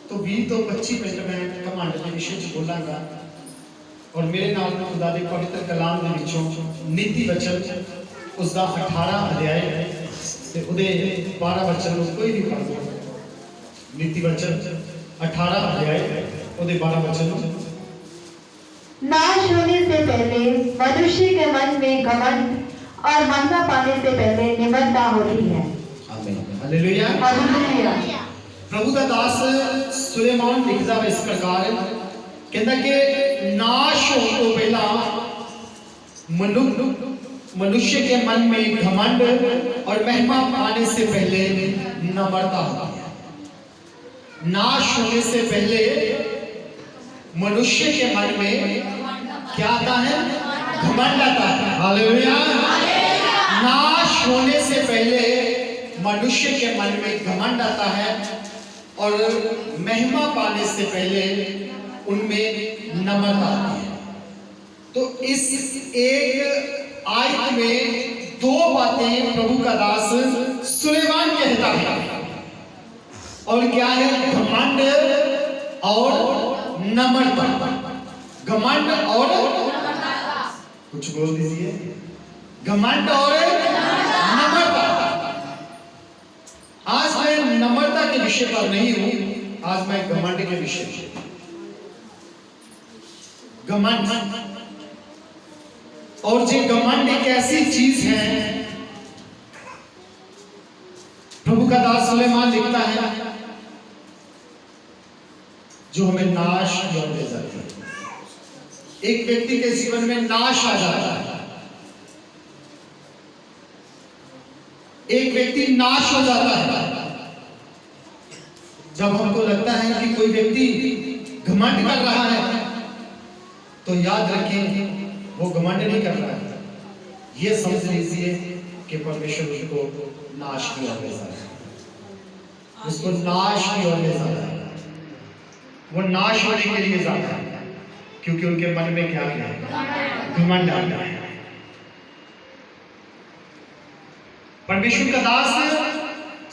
तो 20 ਤੋਂ 25 ਮਿੰਟ ਮੈਂ ਘਮੰਡ ਦੇ ਵਿਸ਼ੇ 'ਚ ਬੋਲਾਂਗਾ ਔਰ ਮੇਰੇ ਨਾਲ ਖੁਦਾ ਦੇ ਪਵਿੱਤਰ ਕਲਾਮ ਦੇ ਵਿੱਚੋਂ ਨੀਤੀ ਵਚਨ ਉਸ ਦਾ 18 ਅਧਿਆਇ ਤੇ ਉਹਦੇ 12 ਵਚਨ ਨੂੰ ਕੋਈ ਵੀ ਪੜ੍ਹ ਸਕਦਾ। नीति वचन 18 अध्याय ਉਹਦੇ 12 वचन। नाश होने से पहले मनुष्य के मन में घमंड और मंदा पाने से पहले निमरता होती है। आमीन, हालेलुया, हालेलुया। प्रभु का दास सुलेमान लिखदा है इस प्रकार, कहता कि नाश होने तो पहला मनुष्य के मन में घमंड और महिमा पाने से पहले नम्रता होती है। नाश होने से पहले मनुष्य के मन में क्या आता है? घमंड आता है। हालेलुया। नाश होने से पहले मनुष्य के मन में घमंड आता है और महिमा पाने से पहले उनमें नम्रता आती है। तो इस एक आयत में दो बातें प्रभु का दास सुलेमान कहता है, और क्या है? घमंड और नम्रता। घमंड और कुछ बोल दीजिए, घमंड और नम्रता। आज मैं नम्रता के विषय पर नहीं हूं, आज मैं घमंड के विषय। घमंड और जो घमंड एक ऐसी चीज है, प्रभु का दास सुलेमान लिखता है, जो हमें नाश की ओर ले जाती है। एक व्यक्ति के जीवन में नाश आ जाता है, एक व्यक्ति नाश हो जाता है जब हमको लगता है कि कोई व्यक्ति घमंड कर रहा है, तो याद रखें वो घमंड नहीं कर रहा है, ये समझ लीजिए कि परमेश्वर उसको नाश की ओर ले जा रहा है, उसको नाश की ओर ले जा रहा है। वो नाश होने के लिए जाता है क्योंकि उनके मन में क्या है? घमंड आता है। परमेश्वर का दास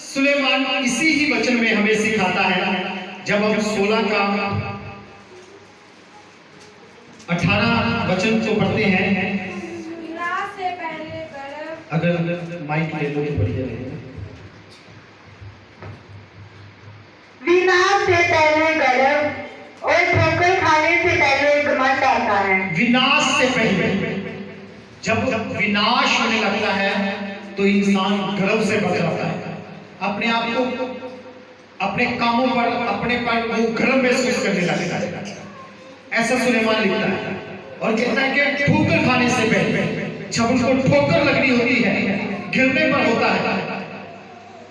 सुलेमान इसी ही वचन में हमें सिखाता है। जब हम 16 का 18 वचन को पढ़ते हैं, अगर माइक ले लो तो बढ़िया रहेगा। विनाश से पहले गर्व और ठोकर खाने से पहले घमंड आता है। विनाश से पहले, जब विनाश होने लगता है तो इंसान गर्व से भर जाता है, अपने आप को, अपने कामों पर, अपने पर वो गर्व महसूस करने लगता है। ऐसा सुलेमान लिखता है और कहता है कि ठोकर खाने से पहले, जब उनको ठोकर लगनी होती है, गिरने पर होता है,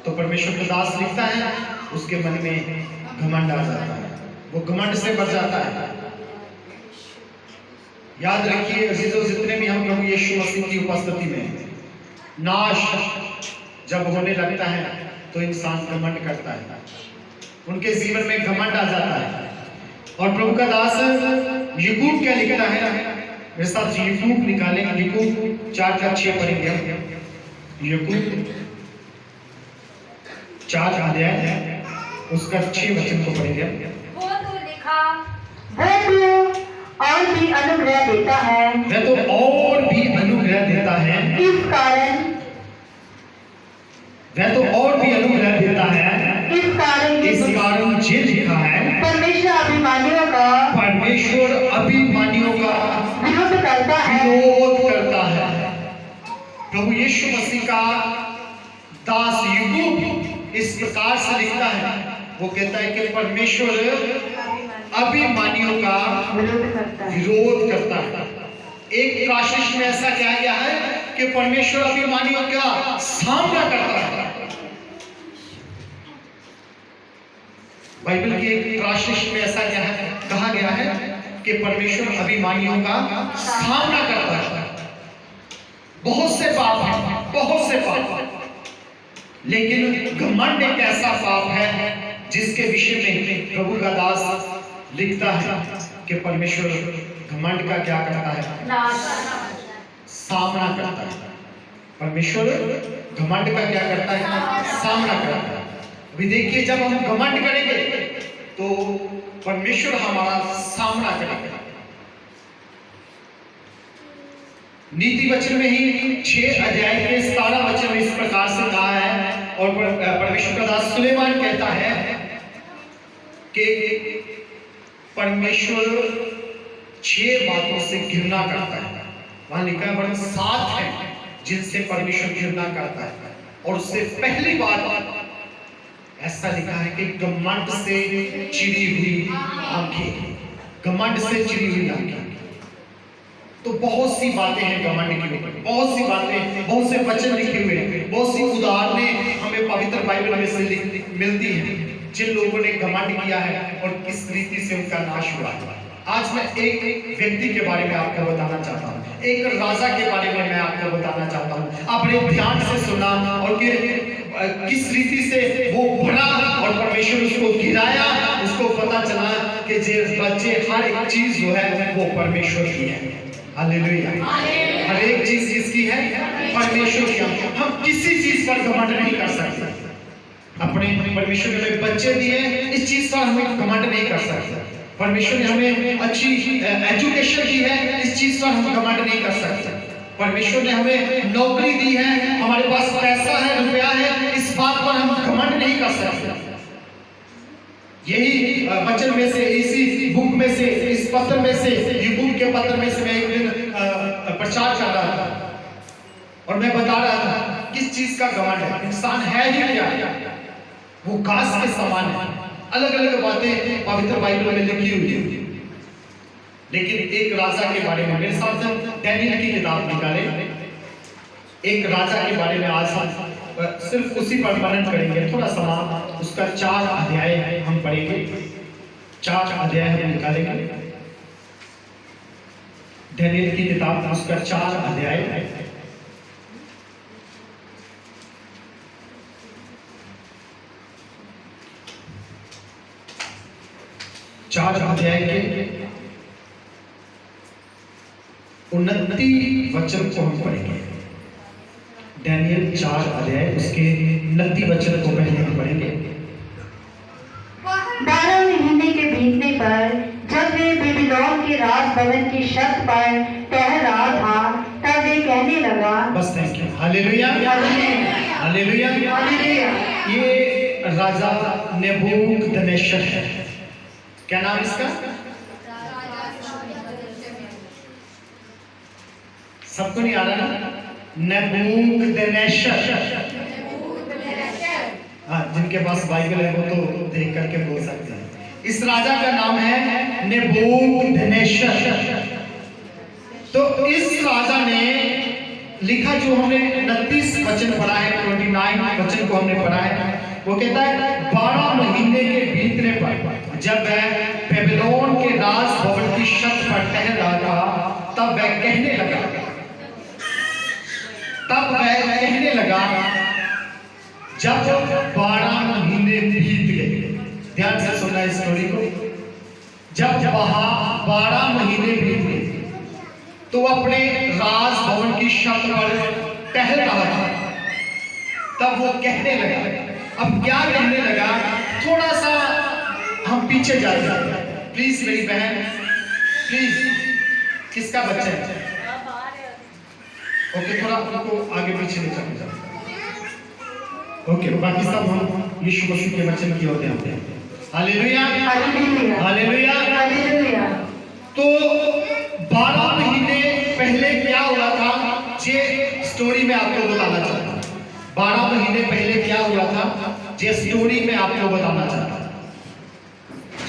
तो परमेश्वर का दास लिखता है उसके मन में घमंड आ जाता है, वो घमंड से भर जाता है। याद रखिए अजीजों, जितने भी हम प्रभु यीशु मसीह की उपस्थिति में नाश जब होने लगता है तो इंसान घमंड करता है, उनके जीवन में घमंड आ जाता है। और प्रभु का दास याकूब क्या लिखता है? मेरे साथ याकूब निकालें, याकूब 4:6 पढ़ेंगे हम। याकूब 4 अध्याय उसका 6 वचन को पढ़ेंगे। वो तो लिखा, वह तो और भी अनुग्रह देता है, वह तो और भी अनुग्रह देता है, इस कारण वह तो और भी अनुग्रह देता है, इस कारण ये लिखा है, परमेश्वर अभिमानियों का विरोध करता है। प्रभु यीशु मसीह का दास याकूब इस प्रकार से लिखता है, वो कहता है कि परमेश्वर अभिमानियों का विरोध करता है। एक काशिश में ऐसा कहा गया है कि परमेश्वर अभिमानियों का सामना करता है। बाइबल की एक काशिश में ऐसा कहा गया है कि परमेश्वर अभिमानियों का सामना करता है। बहुत से पाप हैं, बहुत से पाप, लेकिन घमंड एक ऐसा पाप है जिसके विषय में प्रभु का दास लिखता है कि परमेश्वर घमंड का क्या करता है? सामना करता है। परमेश्वर घमंड का क्या करता है? सामना करता है। अभी देखिए, जब हम घमंड करेंगे तो परमेश्वर हमारा सामना करेगा। नीति वचन में ही 6 अध्याय के 17 वचन में इस प्रकार से कहा है, और परमेश्वर का दास सुलेमान कहता है कि परमेश्वर 6 बातों से घृणा करता है। वहां लिखा है वरन 7 है जिनसे परमेश्वर घृणा करता है, और उससे पहली बात ऐसा लिखा है कि घमंड से चिड़ी हुई आंखें, घमंड से चिड़ी हुई आंखें। तो बहुत सी बातें हैं घमंड की, बहुत सी बातें, बहुत से वचन लिखे हुए हैं, बहुत सी उदाहरणें हमें पवित्र बाइबल में से मिलती हैं जिन लोगों ने घमंड किया है और किस रीति से उनका नाश हुआ है। आज मैं एक व्यक्ति के बारे में आपको बताना चाहता हूँ, एक राजा के बारे में मैं आपको बताना चाहता हूँ। आपने ध्यान से सुना और किस रीति से वो बढ़ा और परमेश्वर उसको गिराया। उसको पता चला कि जे बच्चे हर एक चीज जो है वो परमेश्वर की है। हालेलुया। हर एक चीज किसकी है? परमेश्वर की। हम किसी चीज पर घमंड नहीं कर सकते। अपने परमेश्वर ने बच्चे दिए, इस चीज पर हमें घमंड नहीं कर सकते। परमेश्वर ने हमें अच्छी एजुकेशन दी है, इस चीज पर हम घमंड नहीं कर सकते। परमेश्वर ने हमें नौकरी दी है, हमारे पास पैसा है, रुपया है, इस बात पर हम घमंड नहीं कर सकते। यही वचन में से, इसी बुक में से, इस पत्र में से, यूट्यूब के पत्र में से मैं एक दिन प्रचार कर रहा था और मैं बता रहा था किस चीज का घमंड है। इंसान है ही क्या? वो घास के समान है। अलग अलग बातें पवित्र बाइबल में लिखी हुई है, लेकिन एक राजा के बारे में मेरे साथ डैनियल की किताब निकाले। एक राजा के बारे में आज हम सिर्फ उसी पर मनन करेंगे। थोड़ा सा उसका 4 अध्याय हम पढ़ेंगे, 4 अध्याय हम निकालेंगे। डैनियल की किताब उसका 4 अध्याय, चार अध्याय के 29 वचन को हम पढ़ेंगे। डैनियल 4 अध्याय उसके 29 वचन को पहले हम पढ़ेंगे। 12 महीने के बीतने पर जब वे बेबीलोन के राज भवन की छत पर टहल रहा था, तब वे कहने लगा। बस thank you. Hallelujah, hallelujah, hallelujah. ये राजा नेबूकदनेस्सर है। क्या नाम इसका? सबको नहीं आ रहा ना? नेबूकदनेस्सर। हाँ, जिनके पास बाइबल है वो तो देख करके बोल सकते हैं। इस राजा का नाम है नेबूकदनेस्सर। तो इस राजा ने लिखा, जो हमने 29 वचन पढ़ा है, 29 वचन को हमने पढ़ा है, वो कहता है 12 महीने के बीतने पर जब वह बेबीलोन के राज भवन की छत पर टहल रहा था, तब वह कहने लगा, जब 12 महीने बीत गए। ध्यान से सुनना इस स्टोरी को। जब 12 महीने बीत गए तो अपने राज भवन की छत पर टहल रहा था, तब वो कहने लगा। अब क्या कहने लगा? थोड़ा सा हम पीछे जाते हैं प्लीज। मेरी बहन प्लीज, किसका बच्चा है? ओके, थोड़ा उनको आगे पीछे निकल जाओ। ओके, बाकी सब हम यीशु मसीह के वचन की ओर ध्यान दें। Hallelujah, hallelujah, hallelujah. तो 12 महीने पहले क्या हुआ था, ये स्टोरी में आपको बताना चाहता हूँ। 12 महीने पहले क्या हुआ था, ये स्टोरी में आपको बताना चाहता हूँ।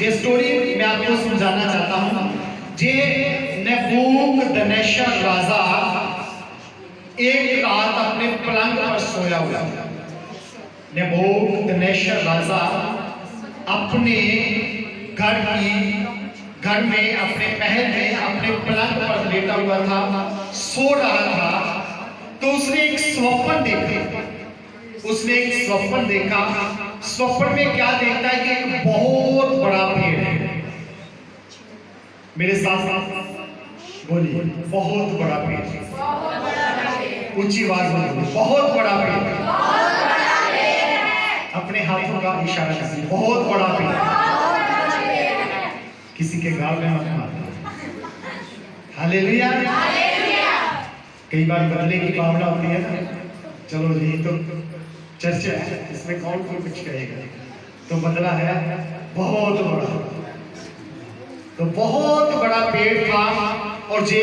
ये स्टोरी मैं आपको समझाना चाहता हूँ। जे नेबूकदनेस्सर राजा एक रात अपने पलंग पर सोया हुआ था। नेबूकदनेस्सर राजा अपने घर में अपने महल में अपने पलंग पर लेटा हुआ था, सो रहा था। तो उसने एक स्वप्न देखा। स्वप्न में क्या देखता है कि एक बहुत बड़ा पेड़ है। मेरे साथ बोलिए, बहुत बड़ा पेड़। ऊंची आवाज में, बहुत बड़ा पेड़। अपने हाथों का इशारा करिए, बहुत बड़ा पेड़। किसी के गाल में मत मारना। हालेलुया। कई बार बदले की भावना होती है ना, चलो जी तो चर्चा है, इसमें कौन कुछ कहेगा, तो बदला है बहुत बड़ा। तो बहुत बड़ा पेड़ था और जे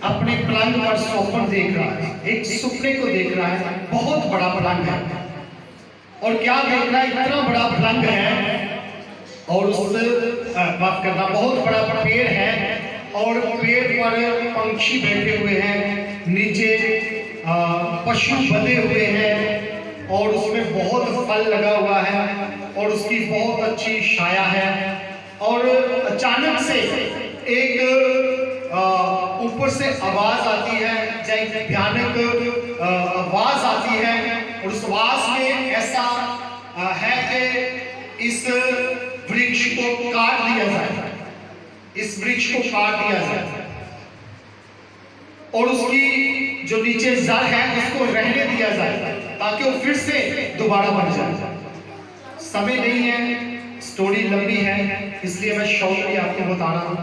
अपने पलंग पर स्वप्न देख रहा है, एक सपने को देख रहा है। बहुत बड़ा पलंग है और क्या देख रहा है, इतना बड़ा पलंग है और उस बात करना, बहुत बड़ा पेड़ है और पेड़ पर पंछी बैठे हुए हैं, नीचे पशु बंधे हुए हैं और उसमें बहुत फल लगा हुआ है और उसकी बहुत अच्छी छाया है। और अचानक से एक ऊपर से आवाज आती है, एक भयानक आवाज आती है और उस आवाज में ऐसा है कि इस वृक्ष को काट दिया जाए, इस वृक्ष को काट दिया जाए और उसकी जो नीचे जड़ है उसको रहने दिया जाए ताकि वो फिर से दोबारा बन जाए। समय नहीं है, स्टोरी लंबी है, इसलिए मैं शौक भी आपको बता रहा हूँ,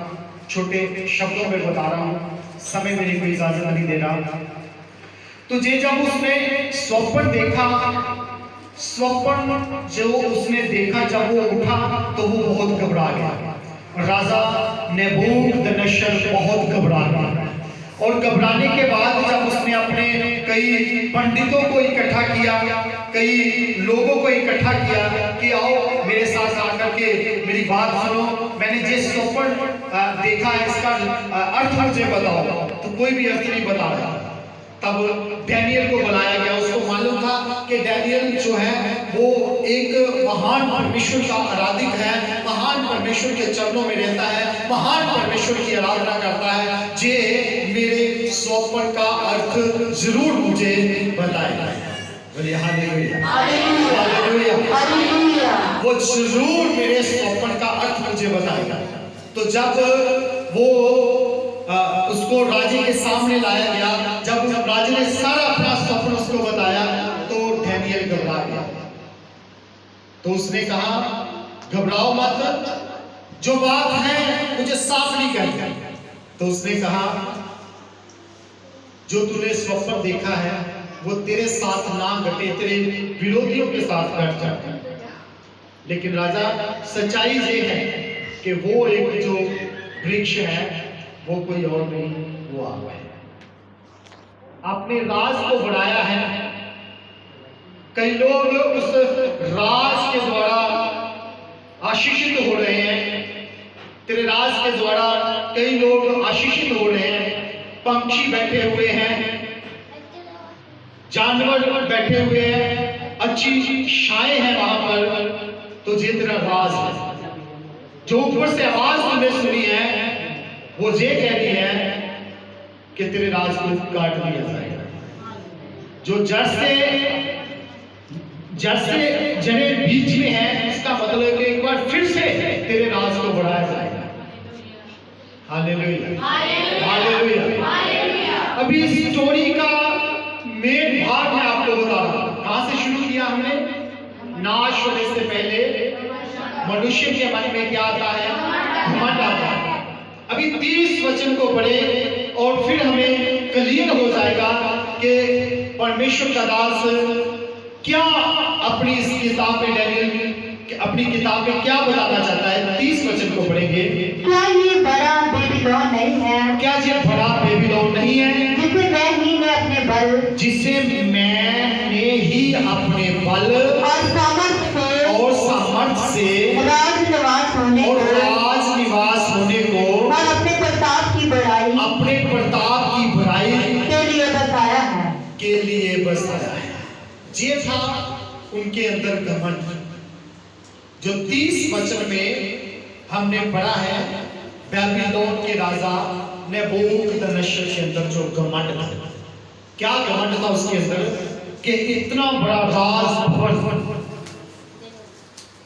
छोटे शब्दों में बता रहा हूँ, समय मेरे को इजाजत नहीं दे रहा। तो जे जब उसने स्वप्न देखा, स्वप्न जो उसने देखा, जब वो उठा तो वो बहुत घबरा गया। राजा नेबूकदनेस्सर बहुत घबरा गया और घबराने के बाद जब उसने अपने कई पंडितों को इकट्ठा किया, कई लोगों को इकट्ठा किया कि आओ मेरे साथ आकर के मेरी बात सुनो, मैंने जिस स्वप्न देखा है इसका अर्थ मुझे बताओ। तो कोई भी अर्थ नहीं बता रहा। तब डैनियल को बुलाया गया। उसको मालूम था कि डैनियल जो है वो एक महान परमेश्वर का आराधिक है, महान परमेश्वर के चरणों में रहता है, महान परमेश्वर की आराधना करता है, जे मेरे स्वप्न का अर्थ जरूर मुझे बताएगा। बोलिए हालेलुया, हालेलुया। वो जरूर मेरे स्वप्न का अर्थ मुझे बताएगा। तो जब वो उसको राजे के सामने लाया गया, जब राजे ने सारा अपना स्वप्न उसको बताया तो डैनियल घबरा गया। तो उसने कहा घबराओ मत, जो बात है मुझे साफ नहीं करनी। तो उसने कहा जो तूने स्वप्न देखा है वो तेरे साथ ना घटे, तेरे विरोधियों के साथ घट जाए। लेकिन राजा सच्चाई ये है कि वो एक जो वृक्ष है वो कोई और नहीं, वो आप है। आपने राज को बढ़ाया है, कई लोग उस राज के द्वारा आशीषित हो रहे हैं, तेरे राज के द्वारा कई लोग आशीषित हो रहे हैं। पंछी बैठे हुए हैं, जानवर बैठे हुए हैं, अच्छी छाए हैं वहां पर। तो ये तेरा राज है। जो ऊपर से आवाज तुमने सुनी है वो ये कह रही है कि तेरे राज को काट दिया जाएगा। जो जड़ से जड़े बीच में है, इसका मतलब है कि एक बार फिर से तेरे राज को बढ़ाया जाएगा। Hallelujah, hallelujah. अभी इस स्टोरी का मेन भाग मैं आपको बता रहा हूं। कहां से शुरू किया हमने? नाश होने से पहले मनुष्य के मन में क्या आता है? घमंड आता है। अभी 30 वचन को पढ़े और फिर हमें क्लियर हो जाएगा कि परमेश्वर का दास क्या अपनी इस किताब में, डैनियल अपनी किताब में क्या बताना चाहता है। 30 वचन को पढ़ेंगे। क्या ये बड़ा बेबीलोन नहीं है? क्या ये बड़ा बेबीलोन नहीं है? जिसे मैंने ही अपने बल, जिसे मैंने ही अपने बल और सामर्थ से राज निवास होने और राज निवास होने को और अपने प्रताप की बढ़ाई के लिए बसाया है, के लिए बसाया है। ये था उनके अंदर घमंड, जो 30 वचन में हमने पढ़ा है। बेबीलोन के राजा नेबूकदनेस्सर के अंदर जो घमंड था, क्या घमंड था उसके अंदर कि इतना बड़ा राज भवन,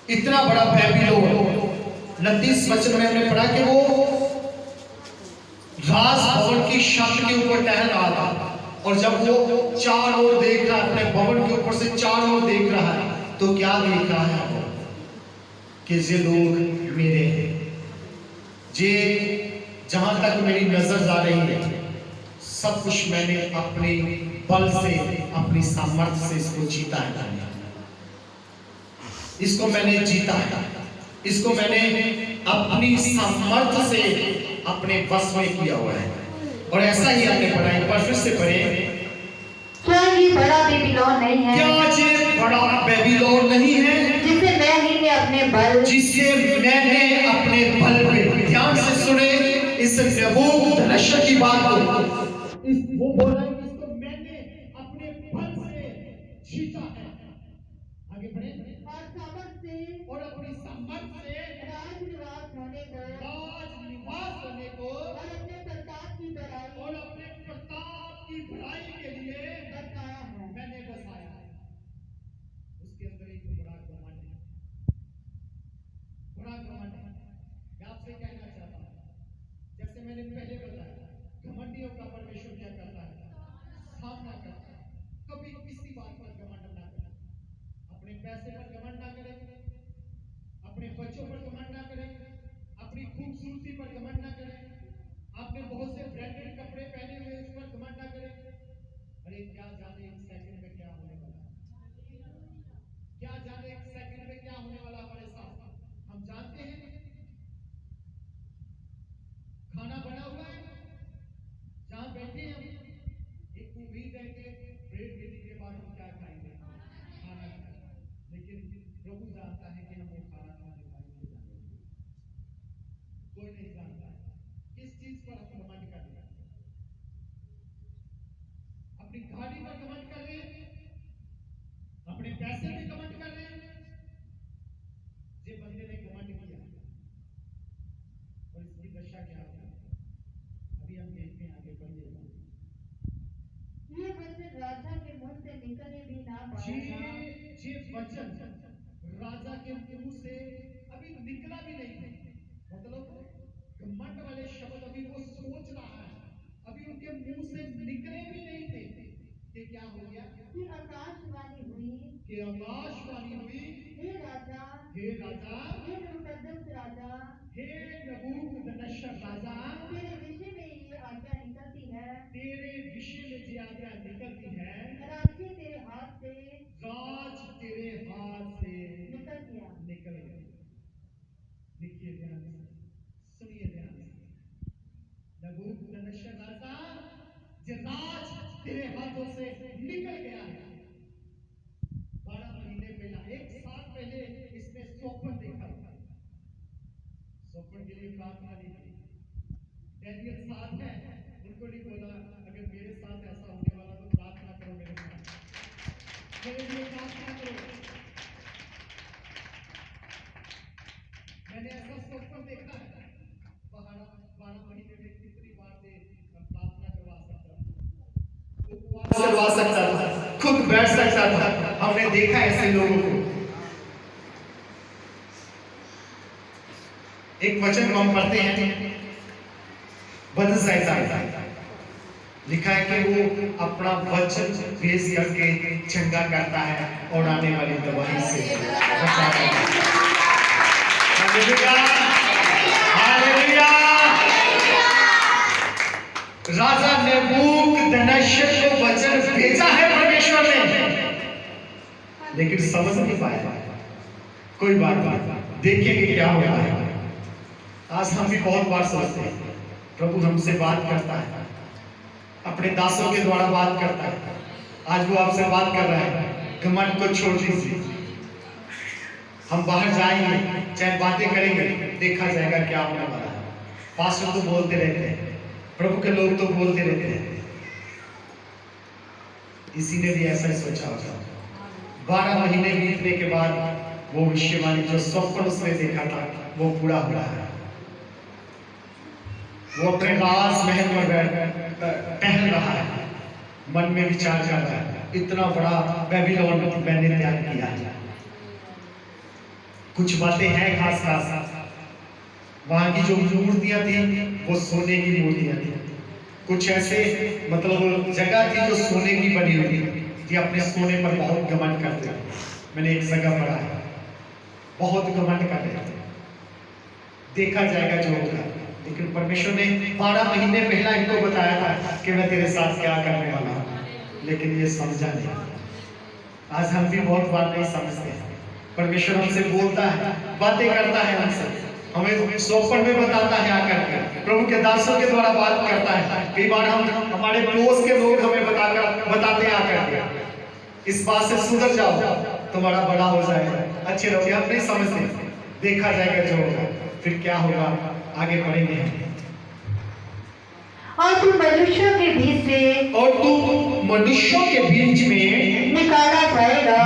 इतना बड़ा बेबीलोन। 29 वचन में हमने पढ़ा कि वो राज भवन की छत के ऊपर टहल रहा था और जब वो चारों ओर देख रहा है, अपने भवन के ऊपर से चारों ओर देख रहा है, तो क्या देख रहा है वो कि ये लोग मेरे हैं, जे जहां तक मेरी नजर जा रही है, सब कुछ मैंने अपने बल से, अपनी सामर्थ्य से इसको जीता है। इसको मैंने जीता है, इसको मैंने अपनी सामर्थ्य से अपने बस में किया हुआ है। और ऐसा ही आपने पढ़ा, एक बार फिर से पढ़े, क्या ये बड़ा बेबीलोन नहीं है? क्या ये बड़ा बेबीलोन नहीं है जिसे मैंने अपने बल, जिसे मैंने अपने बल पे, ध्यान से सुने इस नबूकदनेस्सर की बात को, इस वो बोल रहा है कि इसको मैंने अपने बल से जीता है। आगे बढ़े, और सामर्थ से और अपनी सामर्थ से राजनिवास होने को, राजनिवास होने को, और अपने प्रताप की बड़ाई, और अपने प्रताप की बढ़ाई के लिए बसाया है। मैंने बसाया है। उसके अंदर एक बड़ा घमंड है, बड़ा घमंड है। मैं आपसे कहना चाहता हूं, जैसे मैंने पहले बताया, घमंडियों का परमेश्वर क्या करता है? सामना करता है। कभी किसी बात पर घमंड ना करें, अपने पैसे पर घमंड ना करें, अपने बच्चों पर घमंड ना करें, अपनी खूबसूरती पर घमंड ना करें, आपने बहुत से ब्रांडेड कपड़े पहने हुए उस पर घमंड ना करें। अरे क्या जाने एक सेकंड में क्या होने वाला है, क्या जाने एक सेकंड में क्या होने वाला हमारे साथ, हम जानते हैं। खाना बना हुआ है, जहां बैठे हैं हम, एक उम्मीद है कि ब्रेक देने के बाद हम क्या खाएंगे, खाना खाएंगे। लेकिन प्रभु जानता है कि हम वो खाना खाने पाएंगे, कोई नहीं जानता है। किस चीज पर हम घमंड कर रहे हैं? अपनी गाड़ी पर घमंड कर रहे हैं, अपने पैसे पे घमंड कर रहे हैं। ये बंदे ने घमंड किया और इसकी दशा क्या होगी, अभी हम देखते हैं। आगे बढ़िएगा। ये वचन राजा के मुंह से निकलने भी ना पाया था। ये वचन राजा के मुंह से अभी निकला भी नहीं था। मतलब घमंड वाले शब्द अभी वो सोच रहा है, अभी उनके मुंह से निकले भी नहीं थे कि क्या हो गया, कि आकाशवाणी हुई, कि आकाशवाणी हुई, हे राजा, हे राजा, हे नबूकदनेस्सर राजा, हे नबूकदनेस्सर राजा, तेरे विषय में ये आज्ञा निकलती है, तेरे विषय में ये आज्ञा निकलती है, राज्य तेरे हाथ से, राज तेरे हाथ से निकल गया। निकल गया। देखिए ध्यान से, सुनिए ध्यान से, नबूकदनेस्सर राजा, ये राज तेरे हाथों से निकल गया है। 12 महीने पहले, एक साल पहले इसने स्वप्न देखा था। स्वप्न के लिए प्रार्थना नहीं की। डैनियल साथ है, उनको नहीं बोला अगर मेरे साथ ऐसा होने वाला तो प्रार्थना करो मेरे साथ, मेरे लिए प्रार्थना करो। मैंने ऐसा स्वप्न देखा है। 12 महीने में कितनी बार से प्रार्थना करवा सकता था, उपवास करवा सकता था, खुद बैठ सकता था। हमने देखा ऐसे लोगों को। एक वचन को हम पढ़ते हैं, भजन संहिता में लिखा है कि वो अपना वचन भेज करके चंगा करता है और आने वाली दवाई से बचाता है। Hallelujah, hallelujah. राजा नबूकदनेस्सर को वचन भेजा है परमेश्वर ने, लेकिन समझ नहीं पाया। कोई बात नहीं, देखेंगे क्या होता है। आज हम भी बहुत बार सोचते हैं प्रभु हमसे बात करता है, अपने दासों के द्वारा बात करता है। आज वो आपसे बात कर रहा है, घमंड को छोड़ दीजिए। हम बाहर जाएंगे, चाहे बातें करेंगे, देखा जाएगा क्या होने वाला है। पास्टर तो बोलते रहते हैं, प्रभु के लोग तो बोलते रहते हैं। इसी ने भी ऐसा ही सोचा होगा। 12 महीने बीतने के बाद वो भविष्यवाणी जो स्वप्न उसने देखा था वो पूरा हो रहा है। वो अपने राज महल में टहल रहा है, मन में विचार कर रहा है, इतना बड़ा बेबीलोन मैंने तैयार किया है। कुछ बातें हैं खास खास, वहां की जो मूर्तियां थी वो सोने की मूर्तियां थी। कुछ ऐसे मतलब जगह थी जो सोने की बनी हुई थी, कि अपने सोने पर बहुत घमंड करते थे। मैंने एक जगह पढ़ा है, बहुत घमंड कर रहे थे। देखा जाएगा जो होगा। लेकिन परमेश्वर ने 12 महीने पहला इनको बताया था कि मैं तेरे साथ क्या करने वाला हूँ, लेकिन ये समझा नहीं। आज हम भी बहुत बार नहीं समझते हैं। परमेश्वर हमसे बोलता है, बातें करता है हमसे, हमें स्वप्न में बताता है आकर के, प्रभु के दासों के द्वारा बात करता है। कई बार हम हमारे पड़ोस के लोग हमें बताते हैं आकर के, इस बात से सुधर जाओ, तुम्हारा बड़ा हो जाएगा, अच्छे रहोगे। हम नहीं समझते, देखा जाएगा जो होगा, फिर क्या होगा आगे बढ़ेंगे। और तू मनुष्यों के बीच से निकाला जाएगा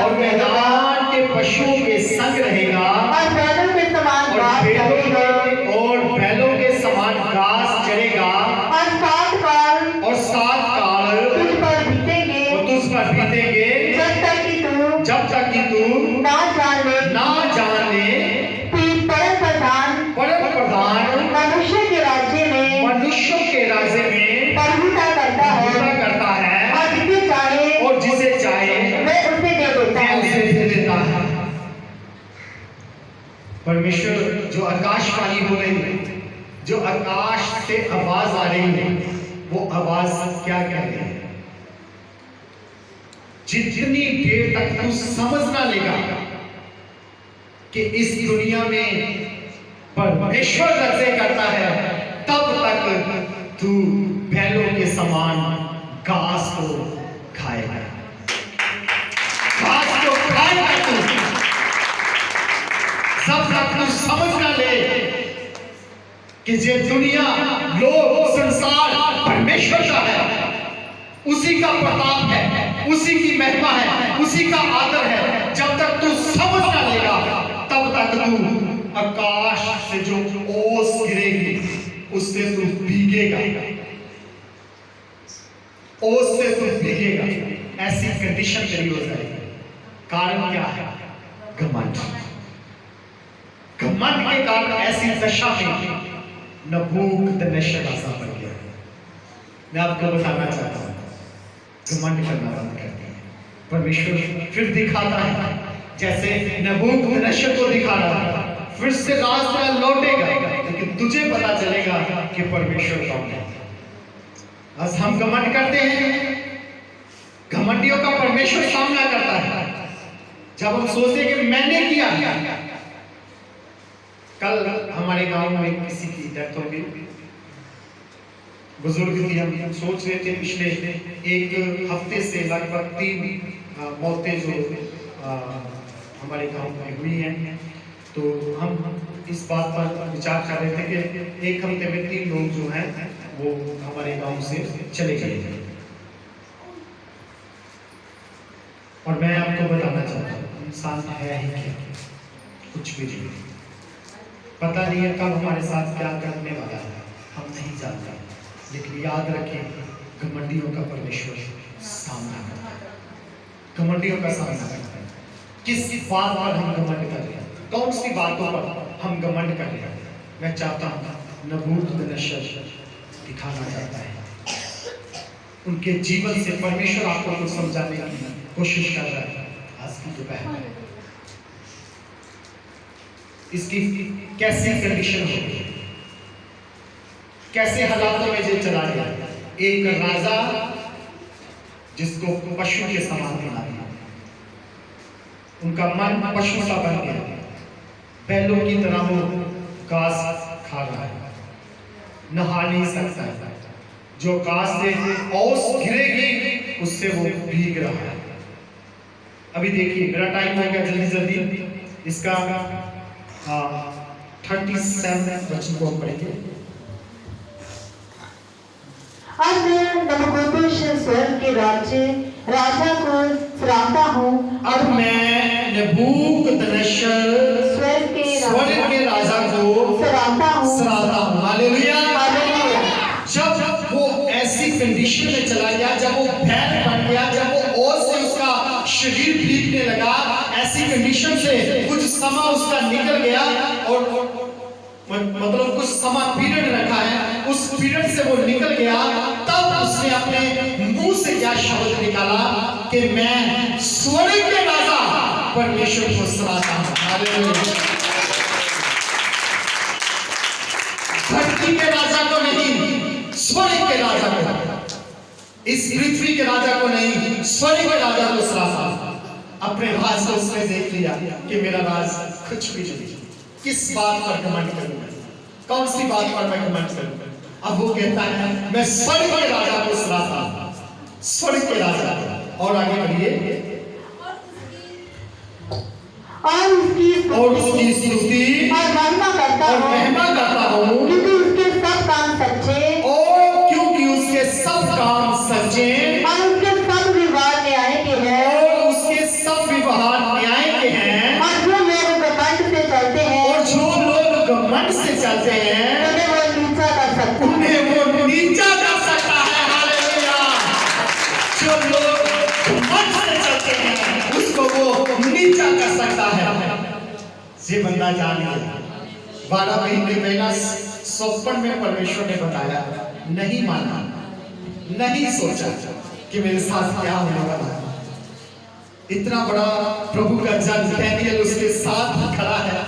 और मैदान के पशुओं के संग रहेगा और बैलों के समान घास चरेगा और 7 काल तुझ पर बीतेंगे जब तक कि तू ना जान ले परम प्रधान मनुष्यों के राज्य में प्रभुता करता है और जिसे चाहे वह उसे दे देता है। परमेश्वर जो आकाशवाणी हो रही है, जो आकाश से आवाज आ रही है, वो आवाज क्या कह रही है? जितनी देर तक तू समझ ना लेगा कि इस दुनिया में परमेश्वर दर्जे करता है, तब तक तू बैलों के समान घास को खाएगा। तू जब तक तू समझ ना ले कि ये दुनिया, लोग, संसार परमेश्वर का है, उसी का प्रताप है, उसी की महिमा है, उसी का आदर है, जब तक तू समझ ना लेगा तब तक तू आकाश से जो ओस गिरेगी उससे तू भीगेगा, ओस से तू भीगेगा। ऐसी कंडीशन तेरी हो जाएगी। कारण क्या है? घमंड। घमंड के कारण ऐसी दशा में नबूकदनेस्सर राजा बन गया। मैं आपको बताना चाहता हूं, घमंड करना बंद कर दिया। परमेश्वर फिर दिखाता है, जैसे नबूकदनेस्सर को दिखा रहा है, फिर से रास्ता लौटेगा, लेकिन तुझे पता चलेगा कि परमेश्वर कौन है। आज हम घमंड करते हैं, घमंडियों का परमेश्वर सामना करता है। जब हम सोचते हैं कि मैंने किया। कल हमारे गांव में किसी की डेथ हो गई, बुजुर्ग थी। हम सोच रहे थे पिछले 1 हफ्ते से लगभग 3 मौतें जो हमारे गांव में हुई हैं, तो हम इस बात पर विचार कर रहे थे कि 1 हफ्ते में 3 लोग जो हैं वो हमारे गांव से चले गए। और मैं आपको बताना चाहता हूँ, इंसान है ही क्या, कुछ भी नहीं। पता नहीं है कब हमारे साथ क्या करने वाला है, हम नहीं जानते। लेकिन याद रखें, घमंडियों का परमेश्वर सामना करता है। घमंडियों का सामना करता है। किस बात पर हम घमंड कर रहे हैं, कौन सी बातों पर हम घमंड कर रहे हैं? मैं चाहता हूँ नबूकदनेस्सर दिखाना चाहता है, उनके जीवन से परमेश्वर आपको कुछ समझाने की कोशिश कर रहा है। आज की दोपहर में इसकी कैसी कंडीशन होगी, कैसे हालातों में ये चला गया। एक राजा जिसको पशु के समान बना दिया, उनका मन पशु सा बन गया, बैलों की तरह वो घास खा रहा है, नहा नहीं सकता है। जो घास से ओस गिरेगी उससे वो भीग रहा है। अभी देखिए, मेरा टाइम हो गया, जल्दी जल्दी इसका 37 वचन को पढ़ेंगे। अब मैं नबूकदनेस्सर स्वर्ग के राजा को सराहता हूँ। अब मैं नबूकदनेस्सर स्वर्ग के राजा को सराहता हूँ। हालेलुया। जब वो ऐसी कंडीशन में चला गया, जब वो बैल बन गया, जब वो ओस से उसका शरीर भीगने लगा, ऐसी कंडीशन से कुछ समय उसका निकल गया, और मतलब कुछ समय पीरियड रखा है, उस पीरियड से वो निकल गया, तब उसने अपने मुंह से क्या शब्द निकाला कि मैं स्वर्ग के राजा परमेश्वर को सराहता हूं। हालेलुया। पृथ्वी के राजा को नहीं, स्वर्ग के राजा को, इस पृथ्वी के राजा को नहीं, स्वर्ग के राजा को सराहा। अपने राज को उसने देख लिया कि मेरा राज कुछ भी नहीं, किस बात पर घमंड करूंगा, कौन सी बात पर मैं घमंड करूंगा। अब वो कहता है मैं स्वर्ग के राजा को सराहा, स्वर्ग के राजा। और आगे बढ़िए, और उसकी स्तुति और महिमा करता और हूँ, महिमा करता हूँ, क्योंकि उसके सब काम सच्चे और क्योंकि उसके सब काम सच्चे और उसके सब विवाद न्याय के हैं, और उसके सब व्यवहार न्याय के हैं। और जो लोग घमंड से चलते हैं और जो लोग घमंड से चलते हैं उन्हें वो नीचा कर सकता है। उन्हें वो नीचा कर सकता है। हालेलुया। जो लोग घमंड से चलते हैं उसको वो नीचा कर सकता है। ये बंदा जान गया। 12 महीने पहला स्वप्न में परमेश्वर ने बताया, नहीं माना, नहीं सोचा कि मेरे साथ क्या होने वाला है। इतना बड़ा प्रभु का जन डैनियल उसके साथ खड़ा है,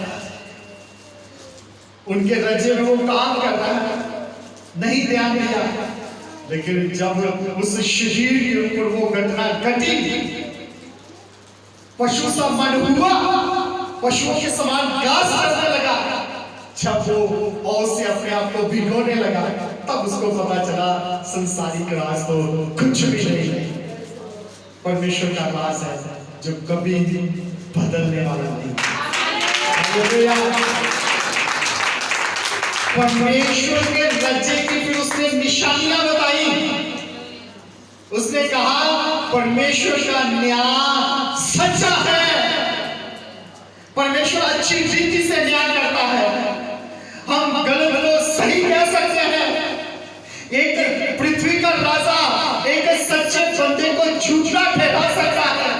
उनके राज्य में वो काम कर रहा है, नहीं ध्यान दिया। लेकिन जब उस शरीर के ऊपर वो घटना घटी, पशु सा मन हुआ, पशुओं के समान घास करने लगा। जब वो औ से अपने आप को भिगोने लगा, तब उसको पता चला संसारिक राज तो कुछ भी नहीं, परमेश्वर का राज है जो कभी बदलने वाला नहीं। हालेलुया। परमेश्वर के राज्य की फिर उसने निशानियां बताई। उसने कहा परमेश्वर का न्याय सच्चा है, परमेश्वर अच्छी रीति से न्याय करता है। हम गलत को सही कह सकते हैं। एक पृथ्वी का राजा एक सच्चे बंदे को झूठा ठहरा सकता है,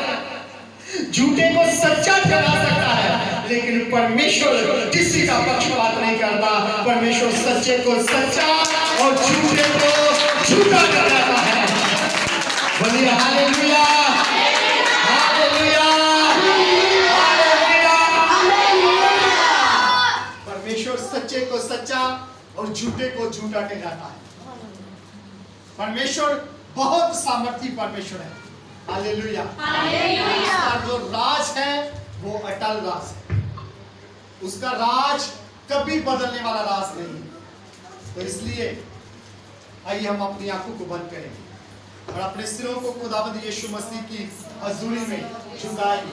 झूठे को सच्चा ठहरा सकता है, लेकिन परमेश्वर किसी का पक्षपात नहीं करता। परमेश्वर सच्चे को सच्चा और झूठे को झूठा कर देता है। बोलिए हालेलुया, हालेलुया, हालेलुया। परमेश्वर सच्चे को सच्चा और झूठे को झूठा ठहराता है। परमेश्वर बहुत सामर्थी परमेश्वर है। हालेलुया। उसका जो राज है वो अटल राज है, उसका राज कभी बदलने वाला राज नहीं। तो इसलिए आइए हम अपनी आंखों को बंद करें और अपने सिरों को खुदावंद यीशु मसीह की हजूरी में झुकाएं।